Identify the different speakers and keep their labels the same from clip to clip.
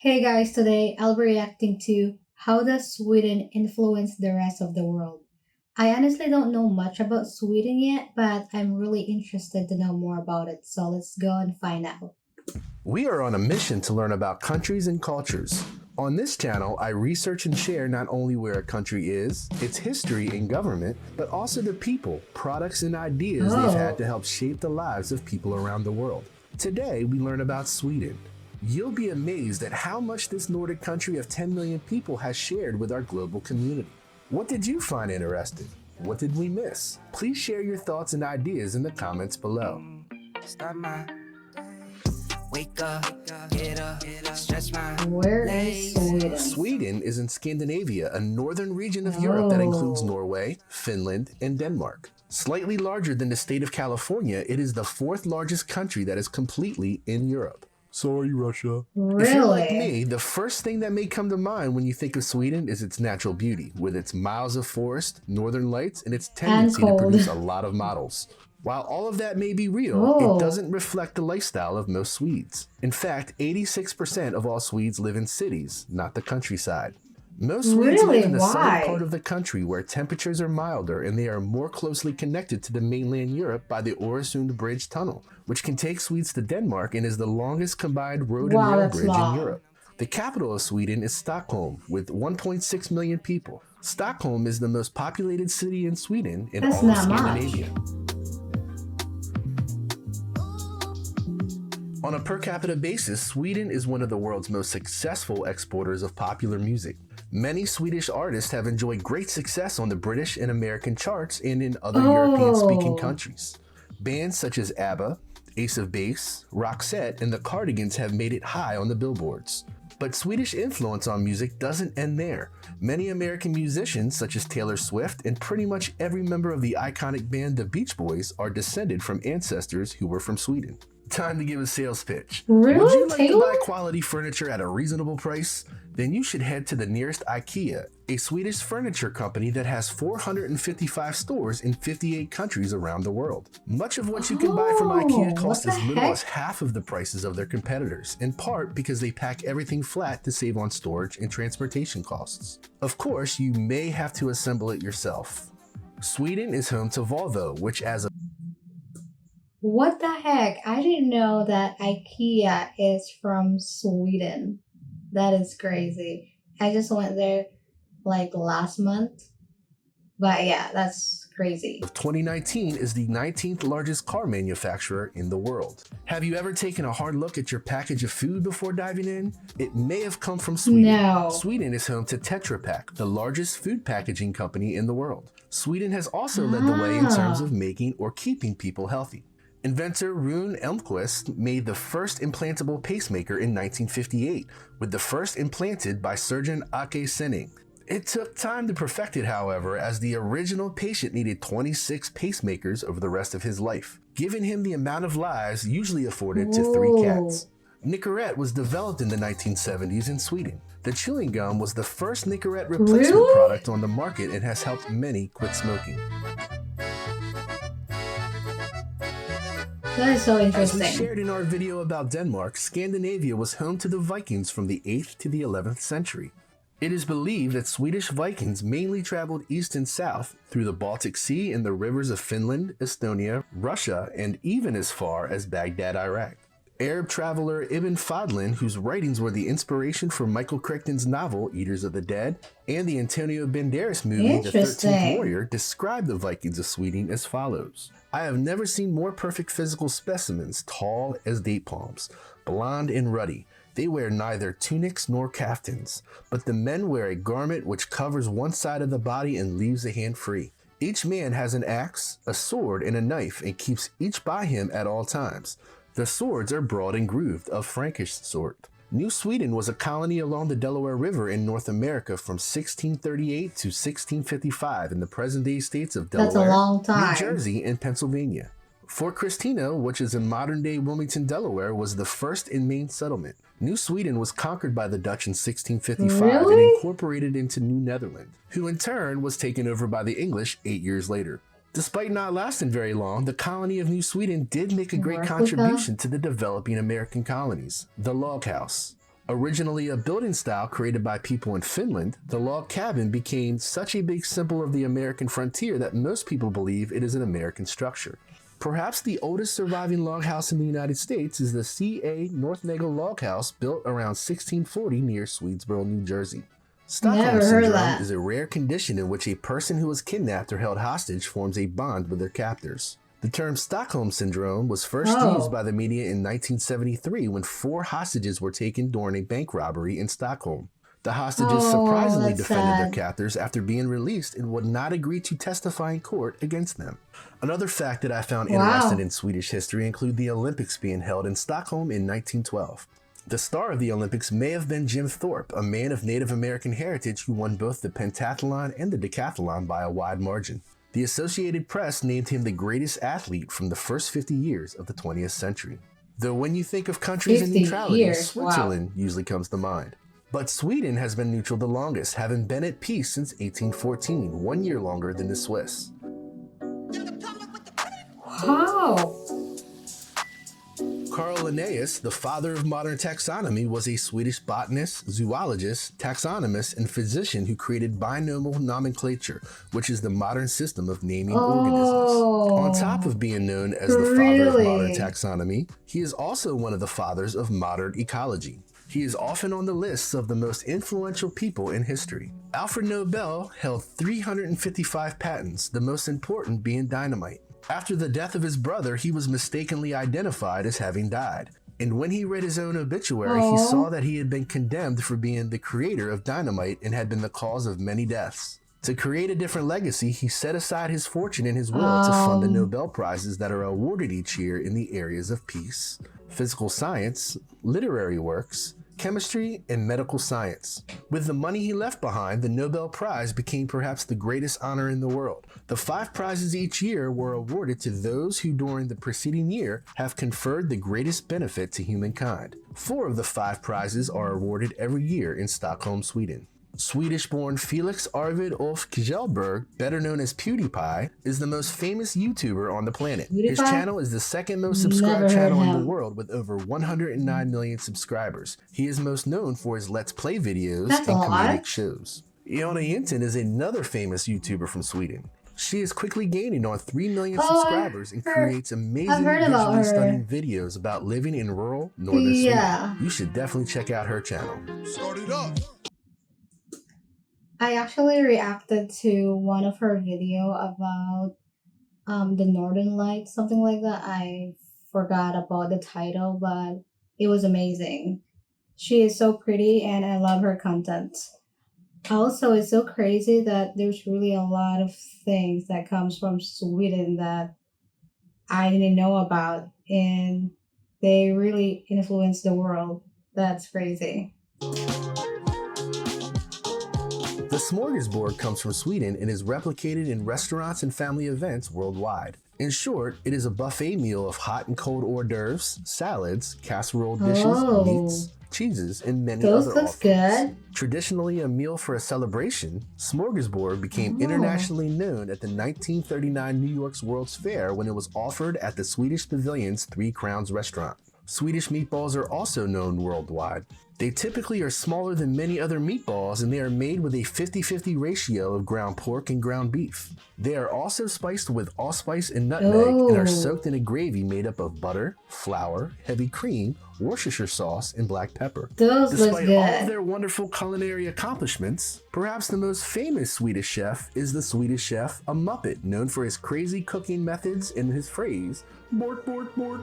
Speaker 1: Hey guys, today I'll be reacting to how does Sweden influence the rest of the world. I honestly don't know much about Sweden yet, but I'm really interested to know more about it, so let's go and find out.
Speaker 2: We are on a mission to learn about countries and cultures. On this channel, I research and share not only where a country is, its history and government, but also the people, products, and ideas they've had
Speaker 1: Oh,
Speaker 2: to help shape the lives of people around the world. Today, we learn about Sweden. You'll be amazed at how much this Nordic country of 10 million people has shared with our global community. What did you find interesting? What did we miss? Please share your thoughts and ideas in the comments below.
Speaker 3: Start my wake up, get up, stretch my
Speaker 1: where is
Speaker 3: legs.
Speaker 1: Sweden?
Speaker 2: Sweden is in Scandinavia, a northern region of Europe that includes Norway, Finland, and Denmark. Slightly larger than the state of California, it is the fourth largest country that is completely in Europe. Sorry, Russia. If you're like
Speaker 1: Really?
Speaker 2: me, the first thing that may come to mind when you think of Sweden is its natural beauty, with its miles of forest, northern lights, and its tendency to
Speaker 1: cold.
Speaker 2: produce a lot of models. While all of that may be real,
Speaker 1: Oh.
Speaker 2: it doesn't reflect the lifestyle of most Swedes. In fact, 86% of all Swedes live in cities, not the countryside. Most Swedes
Speaker 1: Really?
Speaker 2: live in the southern
Speaker 1: Why?
Speaker 2: part of the country where temperatures are milder and they are more closely connected to the mainland Europe by the Öresund Bridge tunnel, which can take Swedes to Denmark and is the longest combined road and
Speaker 1: Wow,
Speaker 2: rail
Speaker 1: that's
Speaker 2: bridge
Speaker 1: long.
Speaker 2: in Europe. The capital of Sweden is Stockholm, with 1.6 million people. Stockholm is the most populated city in Sweden and
Speaker 1: That's
Speaker 2: all of
Speaker 1: not much.
Speaker 2: Scandinavia. On a per capita basis, Sweden is one of the world's most successful exporters of popular music. Many Swedish artists have enjoyed great success on the British and American charts and in other European-speaking countries. Bands such as ABBA, Ace of Base, Roxette, and the Cardigans have made it high on the billboards. But Swedish influence on music doesn't end there. Many American musicians, such as Taylor Swift and pretty much every member of the iconic band The Beach Boys, are descended from ancestors who were from Sweden. Time to give a sales pitch. Would
Speaker 1: Really,
Speaker 2: you like to
Speaker 1: Taylor?
Speaker 2: buy quality furniture at a reasonable price? Then you should head to the nearest IKEA, a Swedish furniture company that has 455 stores in 58 countries around the world. Much of what you can buy from IKEA costs
Speaker 1: what
Speaker 2: as
Speaker 1: the
Speaker 2: little
Speaker 1: heck?
Speaker 2: as half of the prices of their competitors, in part because they pack everything flat to save on storage and transportation costs. Of course, you may have to assemble it yourself. Sweden is home to Volvo, which as a
Speaker 1: What the heck? I didn't know that IKEA is from Sweden. That is crazy. I just went there like last month. But yeah, that's crazy.
Speaker 2: of 2019 is the 19th largest car manufacturer in the world. Have you ever taken a hard look at your package of food before diving in? It may have come from Sweden.
Speaker 1: No.
Speaker 2: Sweden is home to Tetra Pak, the largest food packaging company in the world. Sweden has also led the way in terms of making or keeping people healthy. Inventor Rune Elmquist made the first implantable pacemaker in 1958, with the first implanted by surgeon Ake Senning. It took time to perfect it, however, as the original patient needed 26 pacemakers over the rest of his life, giving him the amount of lives usually afforded to 3 cats. Nicorette was developed in the 1970s in Sweden. The chewing gum was the first Nicorette replacement
Speaker 1: Really?
Speaker 2: product on the market and has helped many quit smoking.
Speaker 1: That is so
Speaker 2: As we
Speaker 1: interesting.
Speaker 2: shared in our video about Denmark, Scandinavia was home to the Vikings from the 8th to the 11th century. It is believed that Swedish Vikings mainly traveled east and south through the Baltic Sea and the rivers of Finland, Estonia, Russia, and even as far as Baghdad, Iraq. Arab traveler Ibn Fadlan, whose writings were the inspiration for Michael Crichton's novel Eaters of the Dead and the Antonio Banderas movie The 13th
Speaker 1: Interesting.
Speaker 2: Warrior, described the Vikings of Sweden as follows. I have never seen more perfect physical specimens, tall as date palms, blonde and ruddy. They wear neither tunics nor caftans, but the men wear a garment which covers one side of the body and leaves the hand free. Each man has an axe, a sword, and a knife, and keeps each by him at all times. The swords are broad and grooved, of Frankish sort. New Sweden was a colony along the Delaware River in North America from 1638 to 1655 in the present-day states of
Speaker 1: That's a
Speaker 2: Delaware,
Speaker 1: long time.
Speaker 2: New Jersey, and Pennsylvania. Fort Christina, which is in modern-day Wilmington, Delaware, was the first and main settlement. New Sweden was conquered by the Dutch in 1655
Speaker 1: Really?
Speaker 2: and incorporated into New Netherland, who in turn was taken over by the English 8 years later. Despite not lasting very long, the colony of New Sweden did make a great
Speaker 1: Replica?
Speaker 2: contribution to the developing American colonies, the log house. Originally a building style created by people in Finland, the log cabin became such a big symbol of the American frontier that most people believe it is an American structure. Perhaps the oldest surviving log house in the United States is the C.A. North Nagle log house built around 1640 near Swedesboro, New Jersey. Stockholm
Speaker 1: Never heard
Speaker 2: syndrome
Speaker 1: that.
Speaker 2: is a rare condition in which a person who is kidnapped or held hostage forms a bond with their captors. The term Stockholm Syndrome was first used by the media in 1973 when 4 hostages were taken during a bank robbery in Stockholm. The hostages surprisingly defended their captors after being released and would not agree to testify in court against them. Another fact that I found interesting in Swedish history include the Olympics being held in Stockholm in 1912. The star of the Olympics may have been Jim Thorpe, a man of Native American heritage who won both the pentathlon and the decathlon by a wide margin. The Associated Press named him the greatest athlete from the first 50 years of the 20th century. Though when you think of countries in neutrality, Switzerland usually comes to mind. But Sweden has been neutral the longest, having been at peace since 1814, 1 year longer than the Swiss.
Speaker 1: Wow.
Speaker 2: Carl Linnaeus, the father of modern taxonomy, was a Swedish botanist, zoologist, taxonomist, and physician who created binomial nomenclature, which is the modern system of naming organisms. On top of being known as the father of modern taxonomy, he is also one of the fathers of modern ecology. He is often on the lists of the most influential people in history. Alfred Nobel held 355 patents, the most important being dynamite. After the death of his brother, he was mistakenly identified as having died. And when he read his own obituary, he saw that he had been condemned for being the creator of dynamite and had been the cause of many deaths. To create a different legacy, he set aside his fortune in his will to fund the Nobel Prizes that are awarded each year in the areas of peace, physical science, literary works, chemistry, and medical science. With the money he left behind, the Nobel Prize became perhaps the greatest honor in the world. The 5 prizes each year were awarded to those who during the preceding year have conferred the greatest benefit to humankind. 4 of the 5 prizes are awarded every year in Stockholm, Sweden. Swedish-born Felix Arvid Ulf Kjellberg, better known as PewDiePie, is the most famous YouTuber on the planet. His channel is the second most subscribed channel in the world with over 109 million subscribers. He is most known for his Let's Play videos and comedic shows. Jonna Jinten is another famous YouTuber from Sweden. She is quickly gaining on 3 million subscribers and creates amazing visually stunning videos about living in rural northern Sweden. You should definitely check out her channel. Start it up!
Speaker 1: I actually reacted to one of her video about the Northern Lights, something like that. I forgot about the title, but it was amazing. She is so pretty and I love her content. Also, it's so crazy that there's really a lot of things that comes from Sweden that I didn't know about, and they really influence the world. That's crazy.
Speaker 2: The smorgasbord comes from Sweden and is replicated in restaurants and family events worldwide. In short, it is a buffet meal of hot and cold hors d'oeuvres, salads, casserole dishes, meats, cheeses, and many other offerings. Traditionally a meal for a celebration, smorgasbord became internationally known at the 1939 New York's World's Fair when it was offered at the Swedish Pavilion's Three Crowns restaurant. Swedish meatballs are also known worldwide. They typically are smaller than many other meatballs and they are made with a 50-50 ratio of ground pork and ground beef. They are also spiced with allspice and nutmeg and are soaked in a gravy made up of butter, flour, heavy cream, Worcestershire sauce, and black pepper. Despite all of their wonderful culinary accomplishments, perhaps the most famous Swedish chef is the Swedish chef, a Muppet, known for his crazy cooking methods and his phrase, "Bork, bork, bork."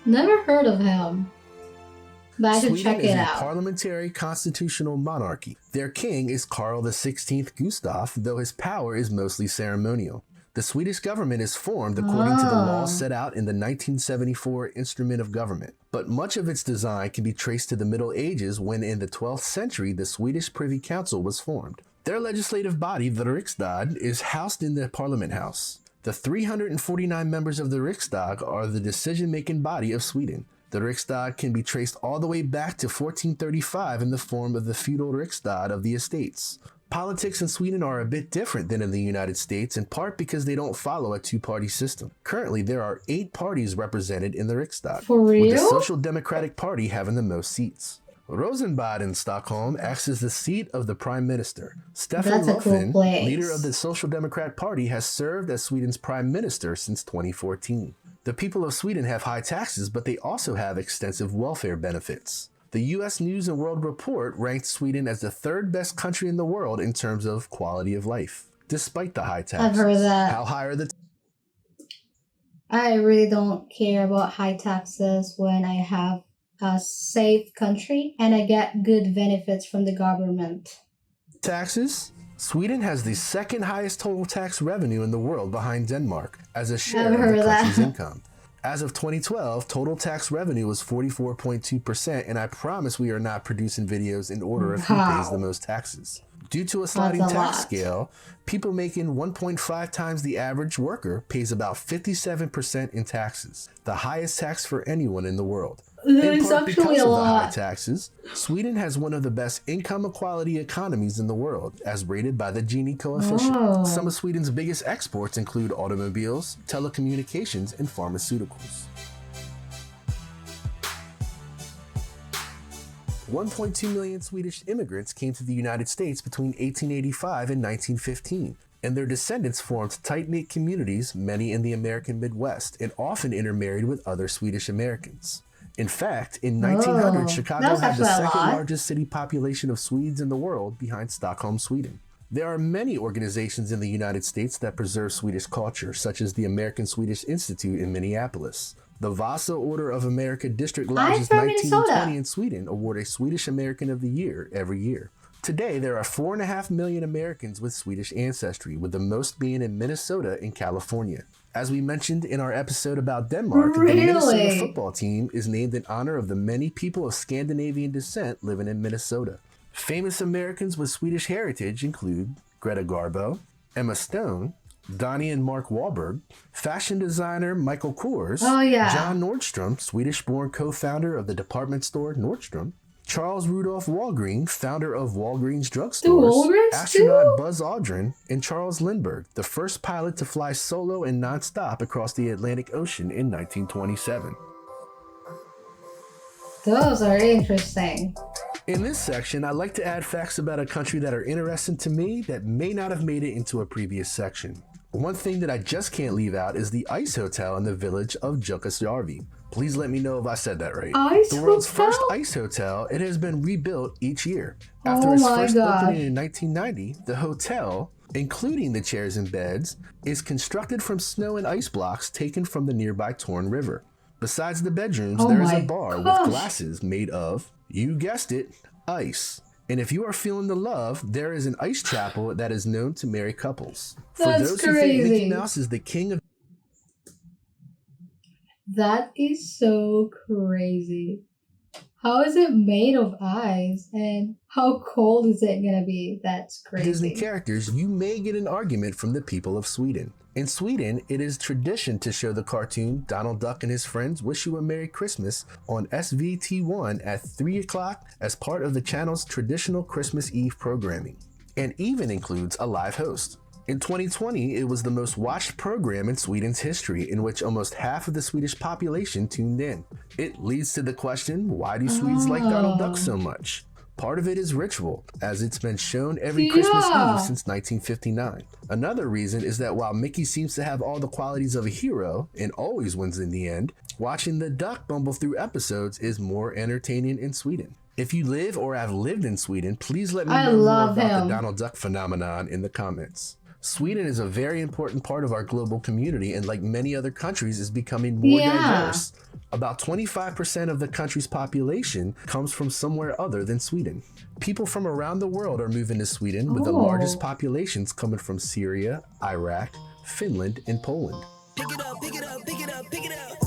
Speaker 1: Never heard of him. But I should check it out.
Speaker 2: Sweden is a parliamentary constitutional monarchy. Their king is Carl XVI Gustaf, though his power is mostly ceremonial. The Swedish government is formed according to the laws set out in the 1974 Instrument of Government, but much of its design can be traced to the Middle Ages when in the 12th century the Swedish Privy Council was formed. Their legislative body, the Riksdag, is housed in the Parliament House. The 349 members of the Riksdag are the decision-making body of Sweden. The Riksdag can be traced all the way back to 1435 in the form of the feudal Riksdag of the estates. Politics in Sweden are a bit different than in the United States, in part because they don't follow a two-party system. Currently, there are 8 parties represented in the Riksdag,
Speaker 1: For
Speaker 2: with the
Speaker 1: real?
Speaker 2: Social Democratic Party having the most seats. Rosenbad in Stockholm acts as the seat of the Prime Minister. Stefan
Speaker 1: That's a cool
Speaker 2: Löfven,
Speaker 1: place.
Speaker 2: leader of the Social Democrat Party, has served as Sweden's Prime Minister since 2014. The people of Sweden have high taxes, but they also have extensive welfare benefits. The U.S. News & World Report ranked Sweden as the 3rd best country in the world in terms of quality of life, despite the high taxes.
Speaker 1: I've heard that.
Speaker 2: How high are the
Speaker 1: I really don't care about high taxes when I have a safe country and I get good benefits from the government.
Speaker 2: taxes? Sweden has the 2nd highest total tax revenue in the world behind Denmark as a share
Speaker 1: I've
Speaker 2: of
Speaker 1: heard
Speaker 2: the
Speaker 1: that.
Speaker 2: country's income. As of 2012, total tax revenue was 44.2%, and I promise we are not producing videos in order of who pays the most taxes. Due to a sliding
Speaker 1: That's a
Speaker 2: tax
Speaker 1: lot.
Speaker 2: scale, people making 1.5 times the average worker pays about 57% in taxes, the highest tax for anyone in the world.
Speaker 1: That
Speaker 2: In
Speaker 1: is
Speaker 2: part
Speaker 1: actually
Speaker 2: because
Speaker 1: a
Speaker 2: of the high
Speaker 1: lot.
Speaker 2: taxes, Sweden has one of the best income equality economies in the world, as rated by the Gini coefficient.
Speaker 1: Oh.
Speaker 2: Some of Sweden's biggest exports include automobiles, telecommunications, and pharmaceuticals. 1.2 million Swedish immigrants came to the United States between 1885 and 1915, and their descendants formed tight-knit communities, many in the American Midwest, and often intermarried with other Swedish Americans. In fact, in 1900,
Speaker 1: Oh,
Speaker 2: Chicago
Speaker 1: that's
Speaker 2: had the
Speaker 1: actually a
Speaker 2: second
Speaker 1: lot.
Speaker 2: largest city population of Swedes in the world, behind Stockholm, Sweden. There are many organizations in the United States that preserve Swedish culture, such as the American Swedish Institute in Minneapolis. The Vasa Order of America District Lodges
Speaker 1: from
Speaker 2: 19 and
Speaker 1: Minnesota.
Speaker 2: 20 in Sweden award a Swedish-American of the Year every year. Today, there are 4.5 million Americans with Swedish ancestry, with the most being in Minnesota and California. As we mentioned in our episode about Denmark, the Minnesota
Speaker 1: Really?
Speaker 2: football team is named in honor of the many people of Scandinavian descent living in Minnesota. Famous Americans with Swedish heritage include Greta Garbo, Emma Stone, Donnie and Mark Wahlberg, fashion designer Michael Kors,
Speaker 1: Oh, yeah.
Speaker 2: John Nordstrom, Swedish-born co-founder of the department store Nordstrom, Charles Rudolph Walgreen, founder of Walgreens drugstores,
Speaker 1: Walgreens
Speaker 2: astronaut
Speaker 1: too?
Speaker 2: Buzz Aldrin, and Charles Lindbergh, the first pilot to fly solo and non-stop across the Atlantic Ocean in 1927.
Speaker 1: Those are interesting.
Speaker 2: In this section, I like to add facts about a country that are interesting to me that may not have made it into a previous section. One thing that I just can't leave out is the ice hotel in the village of Jukkasjärvi. Please let me know if I said that right.
Speaker 1: Ice
Speaker 2: The world's
Speaker 1: hotel?
Speaker 2: first ice hotel, it has been rebuilt each year. After
Speaker 1: Oh
Speaker 2: its
Speaker 1: my
Speaker 2: first
Speaker 1: gosh.
Speaker 2: opening in 1990, the hotel, including the chairs and beds, is constructed from snow and ice blocks taken from the nearby Torn River. Besides the bedrooms,
Speaker 1: Oh
Speaker 2: there is
Speaker 1: my
Speaker 2: a bar
Speaker 1: gosh.
Speaker 2: with glasses made of, you guessed it, ice. And if you are feeling the love, there is an ice chapel that is known to marry couples. For
Speaker 1: That's
Speaker 2: those who think Mickey
Speaker 1: crazy.
Speaker 2: Mouse is the king of
Speaker 1: That is so crazy. How is it made of ice? And how cold is it gonna be? That's
Speaker 2: Disney
Speaker 1: crazy.
Speaker 2: characters, you may get an argument from the people of Sweden. In Sweden, it is tradition to show the cartoon Donald Duck and His Friends Wish You a Merry Christmas on SVT1 at 3 o'clock as part of the channel's traditional Christmas Eve programming, and even includes a live host. In 2020, it was the most watched program in Sweden's history, in which almost half of the Swedish population tuned in. It leads to the question, why do Swedes like Donald Duck so much? Part of it is ritual, as it's been shown every Christmas
Speaker 1: Yeah.
Speaker 2: Eve since 1959. Another reason is that while Mickey seems to have all the qualities of a hero and always wins in the end, watching the duck bumble through episodes is more entertaining in Sweden. If you live or have lived in Sweden, please let me
Speaker 1: I
Speaker 2: know more
Speaker 1: love
Speaker 2: about
Speaker 1: him.
Speaker 2: the Donald Duck phenomenon in the comments. Sweden is a very important part of our global community, and like many other countries, is becoming more
Speaker 1: Yeah.
Speaker 2: diverse. About 25% of the country's population comes from somewhere other than Sweden. People from around the world are moving to Sweden, with the
Speaker 1: Oh.
Speaker 2: largest populations coming from Syria, Iraq, Finland, and Poland.
Speaker 3: Pick it up, pick it up, pick it up, pick it up.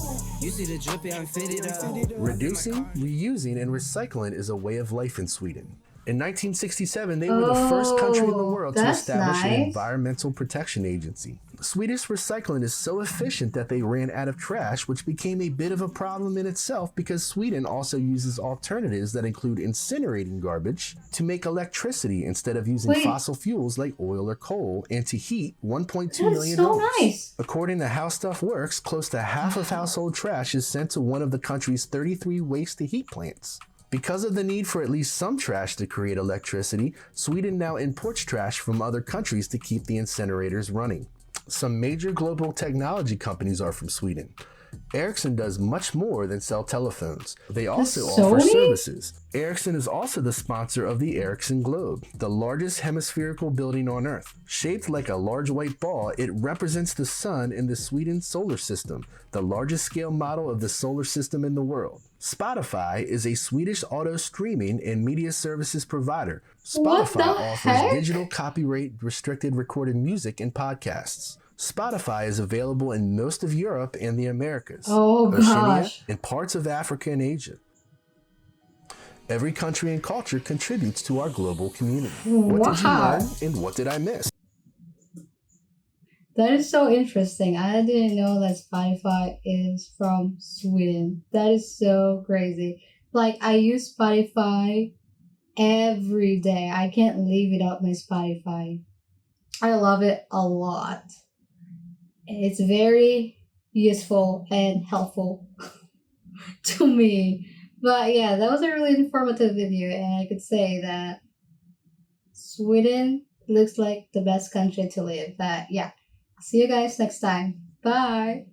Speaker 3: You see the drippy, I'm fitted up.
Speaker 2: Reducing, reusing, and recycling is a way of life in Sweden. In 1967, they were the first country in the
Speaker 1: Oh,
Speaker 2: world to
Speaker 1: that's
Speaker 2: establish an
Speaker 1: nice.
Speaker 2: environmental protection agency. Swedish recycling is so efficient that they ran out of trash, which became a bit of a problem in itself because Sweden also uses alternatives that include incinerating garbage to make electricity instead of using
Speaker 1: Wait.
Speaker 2: fossil fuels like oil or coal, and to heat 1.2
Speaker 1: That's
Speaker 2: million
Speaker 1: so
Speaker 2: homes.
Speaker 1: nice.
Speaker 2: According to How Stuff Works, close to half of household trash is sent to one of the country's 33 waste-to-heat plants. Because of the need for at least some trash to create electricity, Sweden now imports trash from other countries to keep the incinerators running. Some major global technology companies are from Sweden. Ericsson does much more than sell telephones. They also offer
Speaker 1: Sony?
Speaker 2: services. Ericsson is also the sponsor of the Ericsson Globe, the largest hemispherical building on Earth. Shaped like a large white ball, it represents the sun in the Sweden solar system, the largest scale model of the solar system in the world. Spotify is a Swedish auto streaming and media services provider.
Speaker 1: What the
Speaker 2: Spotify offers
Speaker 1: heck?
Speaker 2: digital copyright restricted recorded music and podcasts. Spotify is available in most of Europe and the Americas,
Speaker 1: Oh
Speaker 2: Oceania,
Speaker 1: gosh.
Speaker 2: and parts of Africa and Asia. Every country and culture contributes to our global community. What did you
Speaker 1: Wow.
Speaker 2: learn and what did I miss?
Speaker 1: That is so interesting. I didn't know that Spotify is from Sweden. That is so crazy. Like, I use Spotify every day. I can't live without my Spotify. I love it a lot. It's very useful and helpful to me. But yeah, that was a really informative video, and I could say that Sweden looks like the best country to live. But yeah, see you guys next time. Bye.